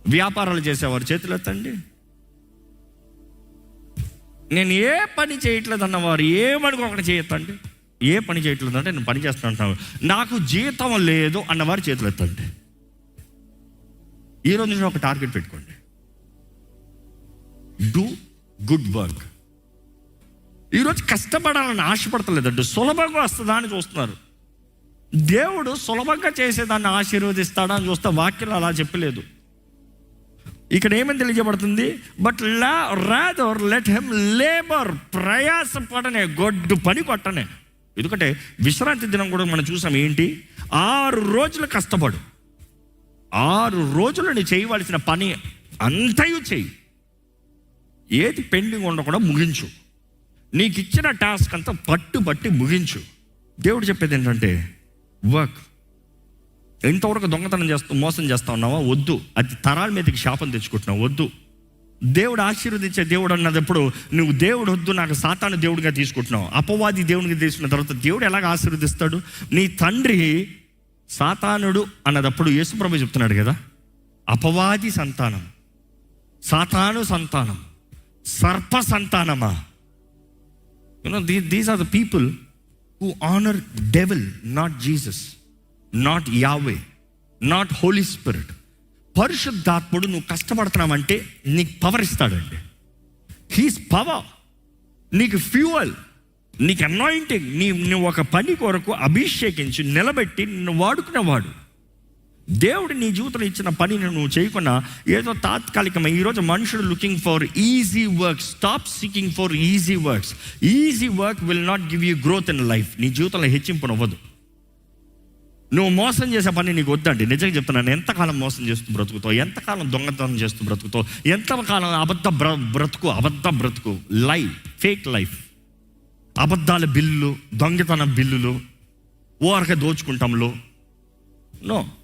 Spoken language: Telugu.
వ్యాపారాలు చేసేవారు చేతులు ఎత్తండి. నేను ఏ పని చేయట్లేదు అన్నవారు ఏమనుకోకుండా చేయొద్దండి. ఏ పని చేయట్లేదు అంటే నేను పని చేస్తాను, నాకు జీతం లేదు అన్నవారు చేతులు ఎత్తండి. ఈరోజు నుంచి ఒక టార్గెట్ పెట్టుకోండి, డూ గుడ్ వర్క్. ఈరోజు కష్టపడాలని ఆశపడతలేదండి, సులభంగా వస్తుందా అని చూస్తున్నారు. దేవుడు సులభంగా చేసేదాన్ని ఆశీర్వదిస్తాడా అని చూస్తే వాక్యం అలా చెప్పలేదు. ఇక్కడ ఏమని తెలియజేయబడుతుంది? But rather let him labour, ప్రయాసపడనే, గొడ్డు పని కొట్టనే. ఎందుకంటే విశ్రాంతి దినం కూడా మనం చూసాం ఏంటి, 6 రోజులు కష్టపడు, 6 రోజులు నీ చేయవలసిన పని అంతయు చెయ్యి, ఏది పెండింగ్ ఉండకుండా ముగించు, నీకు ఇచ్చిన టాస్క్ అంతా పట్టుబట్టి ముగించు. దేవుడు చెప్పేది ఏంటంటే వర్క్. ఇంతవరకు దొంగతనం మోసం చేస్తా ఉన్నావా? వద్దు. అది తరాల మీదకి శాపం తెచ్చుకుంటున్నావు, వద్దు. దేవుడు ఆశీర్వదించే దేవుడు అన్నదప్పుడు నువ్వు దేవుడు వద్దు, నాకు సాతాను దేవుడిగా తీసుకుంటున్నావు, అపవాది దేవుడిగా తీసుకున్న తర్వాత దేవుడు ఎలాగ ఆశీర్వదిస్తాడు? నీ తండ్రి సాతానుడు అన్నదప్పుడు యేసుప్రభు చెప్తున్నాడు కదా, అపవాది సంతానం, సాతాను సంతానం, సర్ప సంతానమా. These are the people who honor devil, not Jesus, not Yahweh, not Holy Spirit. పరిశుద్ధాత్ముడు నువ్వు కష్టపడుతున్నావంటే నీకు పవర్ ఇస్తాడండి. హీస్ పవర్, నీకు ఫ్యూయల్, నీకు అనాయింటింగ్, నువ్వు ఒక పని కొరకు అభిషేకించి నిలబెట్టి నిన్ను వాడుకునేవాడు. దేవుడు నీ జీవితంలో ఇచ్చిన పనిని నువ్వు చేయకుండా ఏదో తాత్కాలికమే. ఈరోజు మనుషుడు looking for easy work. Stop seeking for easy works. Easy work will not give you growth in life. నీ జీవితంలో హెచ్చింపునవ్వదు. నువ్వు మోసం చేసే పని నీకు వద్దండి. నిజంగా చెప్తున్నాను, ఎంతకాలం మోసం చేస్తూ బ్రతుకుతావు, ఎంతకాలం దొంగతనం చేస్తూ బ్రతుకుతావు, ఎంతకాలం అబద్ధ బ్రతుకు లైఫ్, ఫేక్ లైఫ్, అబద్ధాల బిల్లులు, దొంగతనం బిల్లులు, ఓరక దోచుకుంటాంలో. నో.